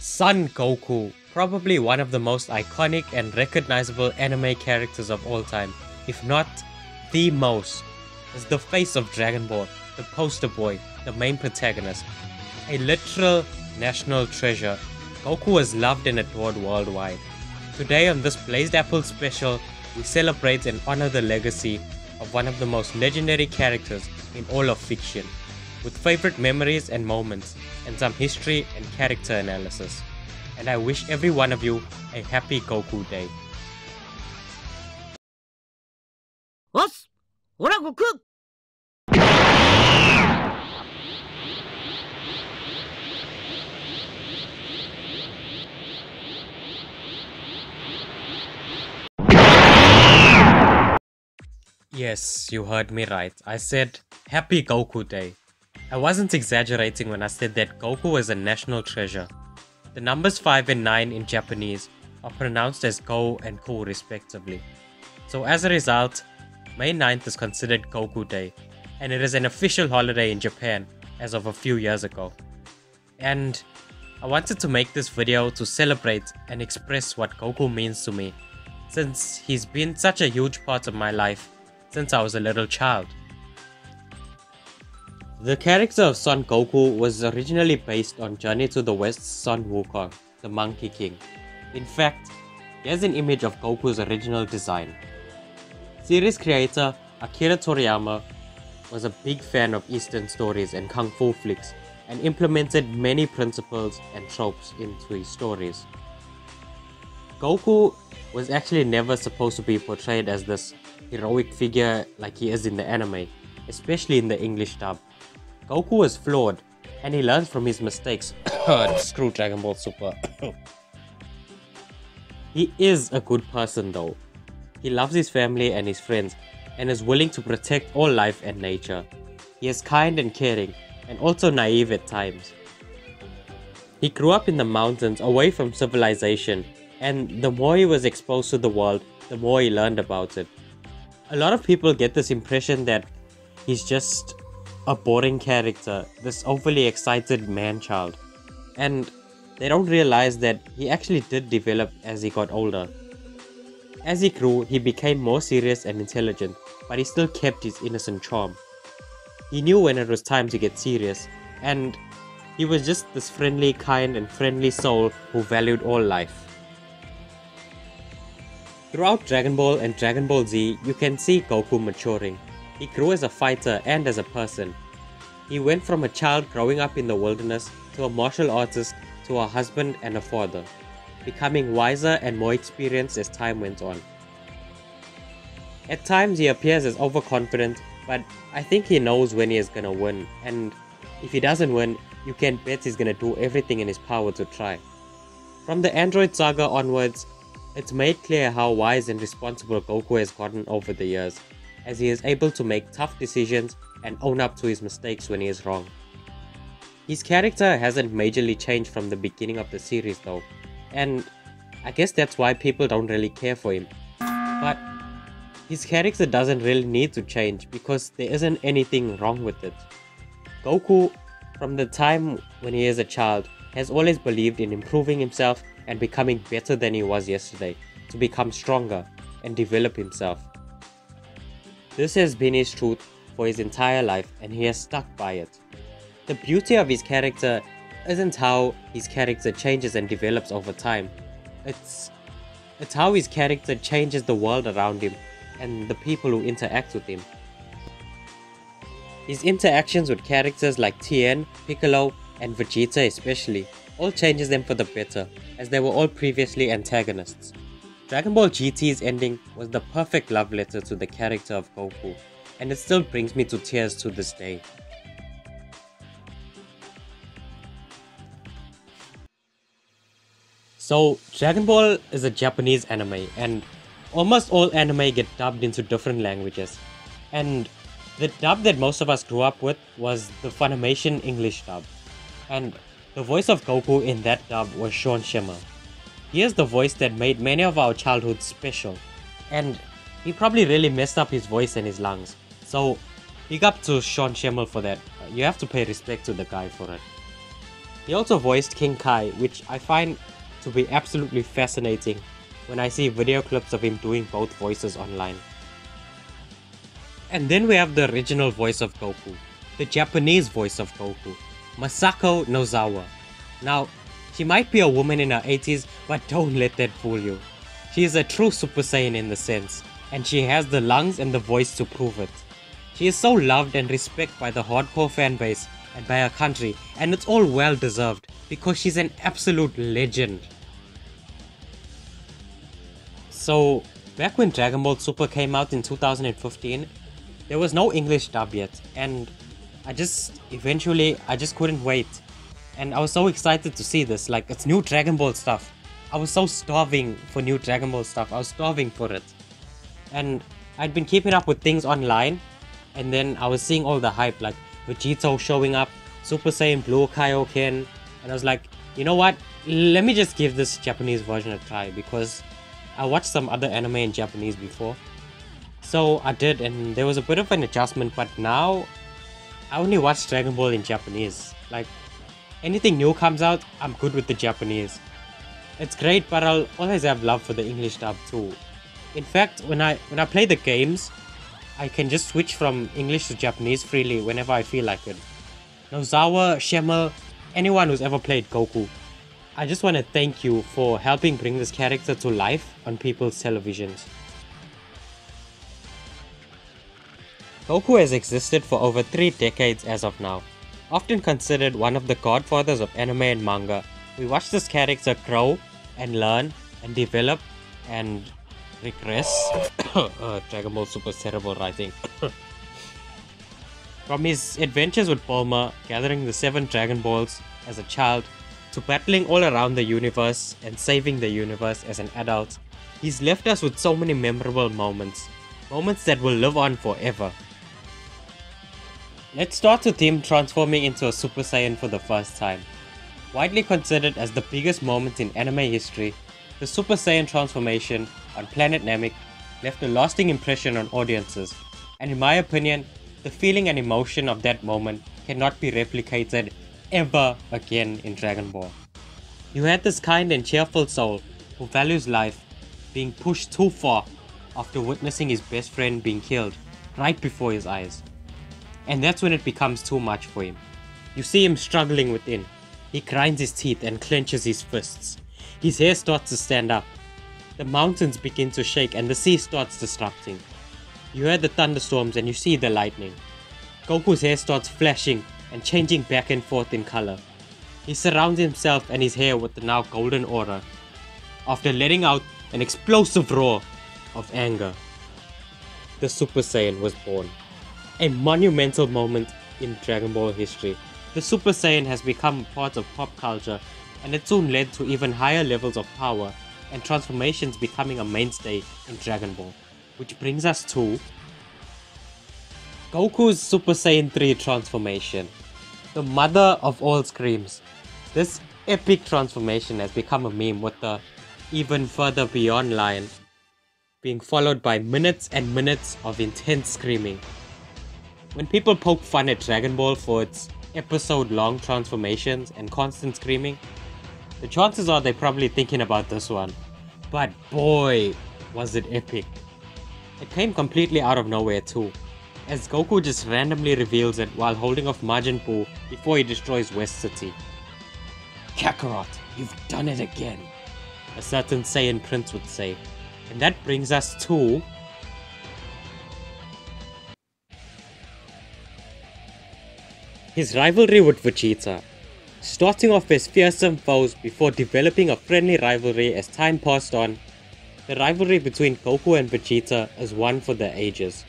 Son Goku, probably one of the most iconic and recognizable anime characters of all time, if not the most, is the face of Dragon Ball, the poster boy, the main protagonist. A literal national treasure, Goku is loved and adored worldwide. Today on this Blazed Apple special, we celebrate and honor the legacy of one of the most legendary characters in all of fiction, with favorite memories and moments, and some history and character analysis. And I wish every one of you a happy Goku Day. Us! Ora Goku! Yes, you heard me right. I said happy Goku Day. I wasn't exaggerating when I said that Goku is a national treasure. The numbers 5 and 9 in Japanese are pronounced as Go and Ku respectively. So as a result, May 9th is considered Goku Day, and it is an official holiday in Japan as of a few years ago. And I wanted to make this video to celebrate and express what Goku means to me, since he's been such a huge part of my life since I was a little child. The character of Son Goku was originally based on Journey to the West's Son Wukong, the Monkey King. In fact, here's an image of Goku's original design. Series creator Akira Toriyama was a big fan of Eastern stories and kung fu flicks, and implemented many principles and tropes into his stories. Goku was actually never supposed to be portrayed as this heroic figure like he is in the anime, especially in the English dub. Goku was flawed, and he learns from his mistakes. Screw Dragon Ball Super. He is a good person though. He loves his family and his friends, and is willing to protect all life and nature. He is kind and caring, and also naive at times. He grew up in the mountains away from civilization, and the more he was exposed to the world, the more he learned about it. A lot of people get this impression that he's just a boring character, this overly excited man-child, and they don't realize that he actually did develop as he got older. As he grew, he became more serious and intelligent, but he still kept his innocent charm. He knew when it was time to get serious, and he was just this friendly, kind and friendly soul who valued all life. Throughout Dragon Ball and Dragon Ball Z, you can see Goku maturing. He grew as a fighter and as a person. He went from a child growing up in the wilderness to a martial artist to a husband and a father, becoming wiser and more experienced as time went on. At times he appears as overconfident, but I think he knows when he is gonna win, and if he doesn't win, you can bet he's gonna do everything in his power to try. From the Android saga onwards, it's made clear how wise and responsible Goku has gotten over the years, as he is able to make tough decisions and own up to his mistakes when he is wrong. His character hasn't majorly changed from the beginning of the series though, and I guess that's why people don't really care for him. But his character doesn't really need to change because there isn't anything wrong with it. Goku, from the time when he is a child, has always believed in improving himself and becoming better than he was yesterday, to become stronger and develop himself. This has been his truth for his entire life, and he has stuck by it. The beauty of his character isn't how his character changes and develops over time. It's how his character changes the world around him and the people who interact with him. His interactions with characters like Tien, Piccolo, and Vegeta especially all changes them for the better, as they were all previously antagonists. Dragon Ball GT's ending was the perfect love letter to the character of Goku, and it still brings me to tears to this day. So, Dragon Ball is a Japanese anime, and almost all anime get dubbed into different languages. And the dub that most of us grew up with was the Funimation English dub. And the voice of Goku in that dub was Sean Schemmel. He is the voice that made many of our childhoods special, and he probably really messed up his voice and his lungs. So, big up to Sean Schemmel for that. You have to pay respect to the guy for it. He also voiced King Kai, which I find to be absolutely fascinating when I see video clips of him doing both voices online. And then we have the original voice of Goku, the Japanese voice of Goku, Masako Nozawa. Now, she might be a woman in her 80s, but don't let that fool you. She is a true Super Saiyan in the sense, and she has the lungs and the voice to prove it. She is so loved and respected by the hardcore fanbase and by her country, and it's all well deserved because she's an absolute legend. So, back when Dragon Ball Super came out in 2015, there was no English dub yet, and I just couldn't wait. And I was so excited to see this, like it's new Dragon Ball stuff. I was so starving for new Dragon Ball stuff, I was starving for it. And I'd been keeping up with things online, and then I was seeing all the hype, like Vegito showing up, Super Saiyan Blue Kaioken, and I was like, you know what, let me just give this Japanese version a try, because I watched some other anime in Japanese before. So I did, and there was a bit of an adjustment, but now I only watch Dragon Ball in Japanese. Like, anything new comes out, I'm good with the Japanese. It's great, but I'll always have love for the English dub too. In fact, when I play the games, I can just switch from English to Japanese freely whenever I feel like it. Nozawa, Shemel, anyone who's ever played Goku, I just want to thank you for helping bring this character to life on people's televisions. Goku has existed for over 3 decades as of now. Often considered one of the godfathers of anime and manga, we watch this character grow and learn and develop and regress. Dragon Ball Super's terrible writing. From his adventures with Bulma, gathering the 7 Dragon Balls as a child, to battling all around the universe and saving the universe as an adult, he's left us with so many memorable moments. Moments that will live on forever. Let's start with him transforming into a Super Saiyan for the first time. Widely considered as the biggest moment in anime history, the Super Saiyan transformation on Planet Namek left a lasting impression on audiences, and in my opinion, the feeling and emotion of that moment cannot be replicated ever again in Dragon Ball. You had this kind and cheerful soul who values life being pushed too far after witnessing his best friend being killed right before his eyes. And that's when it becomes too much for him. You see him struggling within. He grinds his teeth and clenches his fists. His hair starts to stand up. The mountains begin to shake and the sea starts disrupting. You hear the thunderstorms and you see the lightning. Goku's hair starts flashing and changing back and forth in color. He surrounds himself and his hair with the now golden aura. After letting out an explosive roar of anger, the Super Saiyan was born. A monumental moment in Dragon Ball history. The Super Saiyan has become part of pop culture, and it soon led to even higher levels of power and transformations becoming a mainstay in Dragon Ball. Which brings us to Goku's Super Saiyan 3 transformation. The mother of all screams. This epic transformation has become a meme with the even further beyond line being followed by minutes and minutes of intense screaming. When people poke fun at Dragon Ball for its episode-long transformations and constant screaming, the chances are they're probably thinking about this one. But boy, was it epic. It came completely out of nowhere too, as Goku just randomly reveals it while holding off Majin Buu before he destroys West City. Kakarot, you've done it again, a certain Saiyan prince would say. And that brings us to his rivalry with Vegeta. Starting off as fearsome foes before developing a friendly rivalry as time passed on, the rivalry between Goku and Vegeta is one for the ages.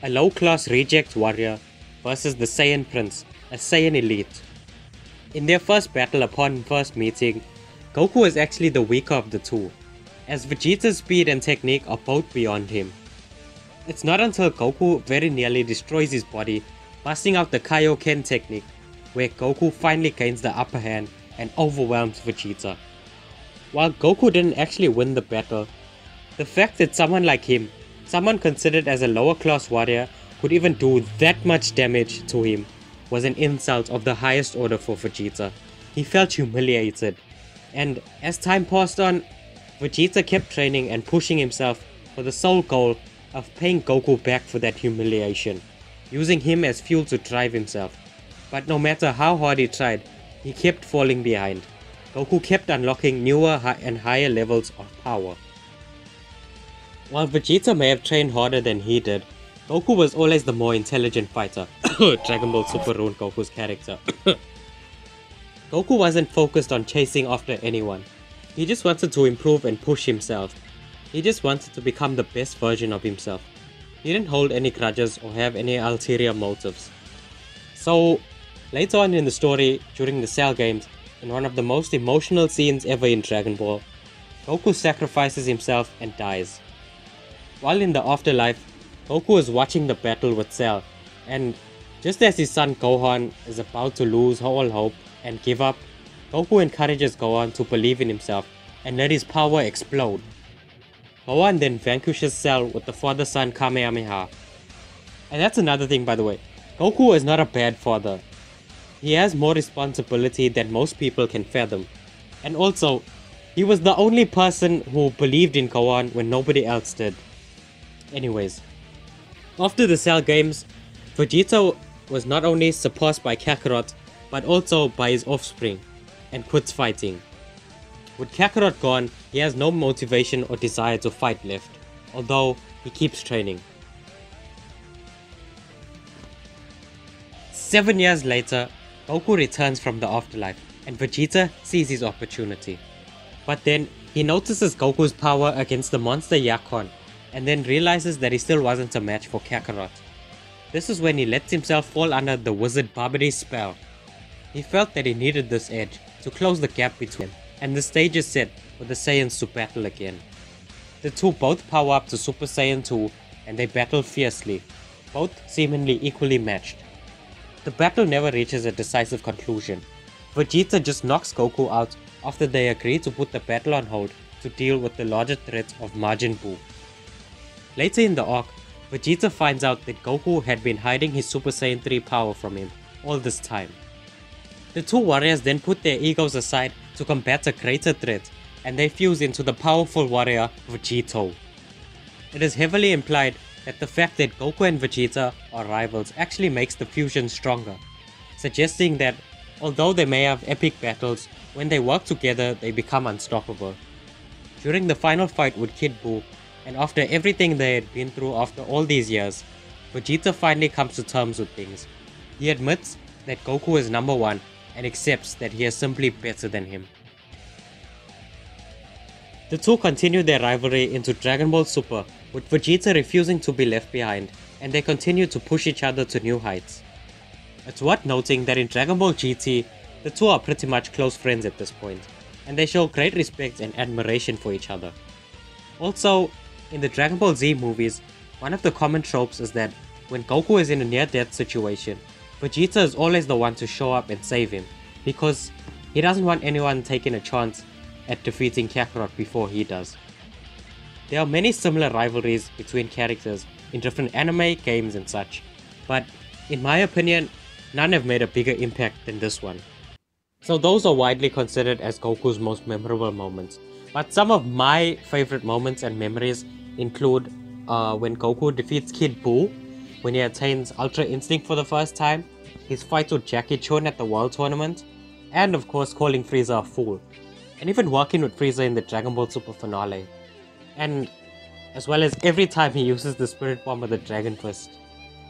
A low-class reject warrior versus the Saiyan Prince, a Saiyan elite. In their first battle upon first meeting, Goku is actually the weaker of the two, as Vegeta's speed and technique are both beyond him. It's not until Goku very nearly destroys his body, busting out the Kaioken technique, where Goku finally gains the upper hand and overwhelms Vegeta. While Goku didn't actually win the battle, the fact that someone like him, someone considered as a lower class warrior, could even do that much damage to him was an insult of the highest order for Vegeta. he felt humiliated. And as time passed on, Vegeta kept training and pushing himself for the sole goal of paying Goku back for that humiliation, using him as fuel to drive himself. But no matter how hard he tried, he kept falling behind. Goku kept unlocking newer and higher levels of power. While Vegeta may have trained harder than he did, Goku was always the more intelligent fighter. Dragon Ball Super ruined Goku's character. Goku wasn't focused on chasing after anyone. He just wanted to improve and push himself. He just wanted to become the best version of himself. He didn't hold any grudges or have any ulterior motives. So, later on in the story, during the Cell games, in one of the most emotional scenes ever in Dragon Ball, Goku sacrifices himself and dies. While in the afterlife, Goku is watching the battle with Cell, and just as his son Gohan is about to lose all hope and give up, Goku encourages Gohan to believe in himself and let his power explode. Gohan then vanquishes Cell with the father-son Kamehameha. And that's another thing, by the way. Goku is not a bad father. He has more responsibility than most people can fathom. And also, he was the only person who believed in Gohan when nobody else did. Anyways, after the Cell games, Vegeta was not only surpassed by Kakarot, but also by his offspring, and quits fighting. With Kakarot gone, he has no motivation or desire to fight left, although he keeps training. 7 years later, Goku returns from the afterlife, and Vegeta sees his opportunity. But then, he notices Goku's power against the monster Yakon, and then realizes that he still wasn't a match for Kakarot. This is when he lets himself fall under the wizard Babadi's spell. He felt that he needed this edge to close the gap between them, and the stage is set for the Saiyans to battle again. The two both power up to Super Saiyan 2 and they battle fiercely, both seemingly equally matched. The battle never reaches a decisive conclusion. Vegeta just knocks Goku out after they agree to put the battle on hold to deal with the larger threat of Majin Buu. Later in the arc, Vegeta finds out that Goku had been hiding his Super Saiyan 3 power from him all this time. The two warriors then put their egos aside to combat a greater threat, and they fuse into the powerful warrior Vegito. It is heavily implied that the fact that Goku and Vegeta are rivals actually makes the fusion stronger, suggesting that although they may have epic battles, when they work together they become unstoppable. During the final fight with Kid Buu, and after everything they had been through after all these years, Vegeta finally comes to terms with things. He admits that Goku is number one and accepts that he is simply better than him. The two continue their rivalry into Dragon Ball Super, with Vegeta refusing to be left behind, and they continue to push each other to new heights. It's worth noting that in Dragon Ball GT, the two are pretty much close friends at this point, and they show great respect and admiration for each other. Also, in the Dragon Ball Z movies, one of the common tropes is that when Goku is in a near-death situation, Vegeta is always the one to show up and save him, because he doesn't want anyone taking a chance at defeating Kakarot before he does. There are many similar rivalries between characters in different anime, games and such, but in my opinion, none have made a bigger impact than this one. So those are widely considered as Goku's most memorable moments, but some of my favorite moments and memories include when Goku defeats Kid Buu, when he attains Ultra Instinct for the first time, his fight with Jackie Chun at the World Tournament, and of course calling Frieza a fool, and even working with Frieza in the Dragon Ball Super finale, and as well as every time he uses the Spirit Bomb or the Dragon Fist.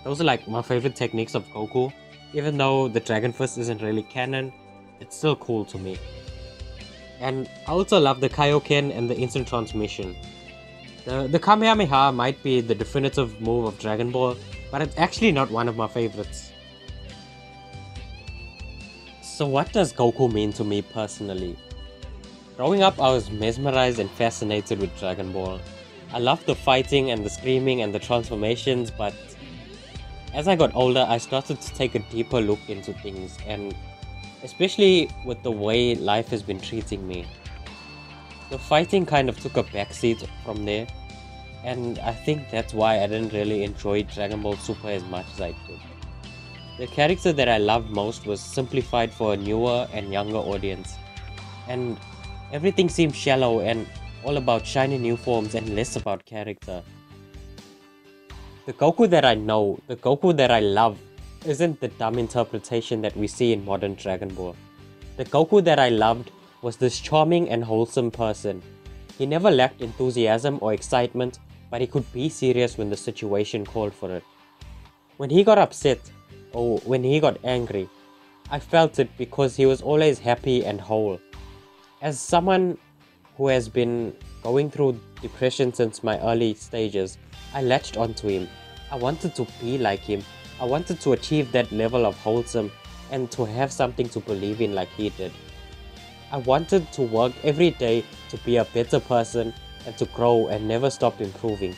Those are like my favorite techniques of Goku. Even though the Dragon Fist isn't really canon, it's still cool to me. And I also love the Kaioken and the instant transmission. The Kamehameha might be the definitive move of Dragon Ball, but it's actually not one of my favorites. So what does Goku mean to me personally? Growing up, I was mesmerized and fascinated with Dragon Ball. I loved the fighting and the screaming and the transformations, but as I got older, I started to take a deeper look into things, and especially with the way life has been treating me. The fighting kind of took a backseat from there, and I think that's why I didn't really enjoy Dragon Ball Super as much as I did. The character that I loved most was simplified for a newer and younger audience. And everything seemed shallow and all about shiny new forms and less about character. The Goku that I know, the Goku that I love, isn't the dumb interpretation that we see in modern Dragon Ball. The Goku that I loved was this charming and wholesome person. He never lacked enthusiasm or excitement, but he could be serious when the situation called for it. When he got upset, or when he got angry, I felt it because he was always happy and whole. As someone who has been going through depression since my early stages, I latched onto him. I wanted to be like him. I wanted to achieve that level of wholesome and to have something to believe in like he did. I wanted to work every day to be a better person and to grow and never stop improving.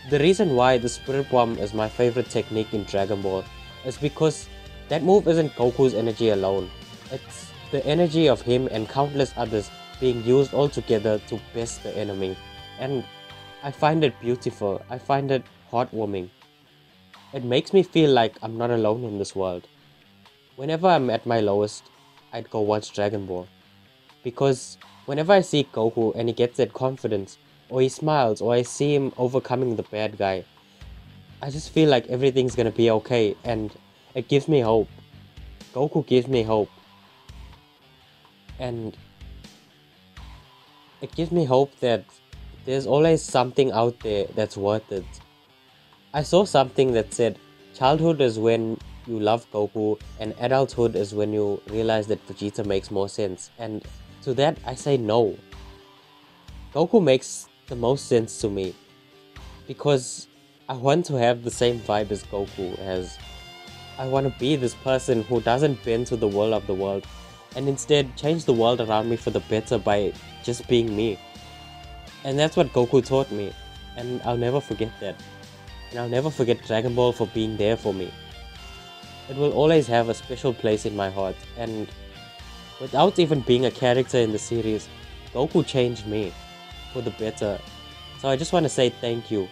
The reason why the Spirit Bomb is my favorite technique in Dragon Ball is because that move isn't Goku's energy alone. It's the energy of him and countless others being used all together to best the enemy. And I find it beautiful. I find it heartwarming. It makes me feel like I'm not alone in this world. Whenever I'm at my lowest, I'd go watch Dragon Ball. Because whenever I see Goku and he gets that confidence, or he smiles, or I see him overcoming the bad guy, I just feel like everything's gonna be okay, and it gives me hope. Goku gives me hope. And it gives me hope that there's always something out there that's worth it. I saw something that said, childhood is when you love Goku, and adulthood is when you realize that Vegeta makes more sense. And to that, I say no. Goku makes the most sense to me because I want to have the same vibe as Goku has. I want to be this person who doesn't bend to the will of the world and instead change the world around me for the better by just being me. And that's what Goku taught me, and I'll never forget that. And I'll never forget Dragon Ball for being there for me. It will always have a special place in my heart, and without even being a character in the series, Goku changed me for the better. So I just want to say thank you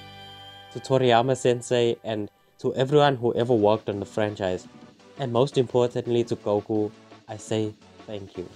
to Toriyama Sensei and to everyone who ever worked on the franchise. And most importantly to Goku, I say thank you.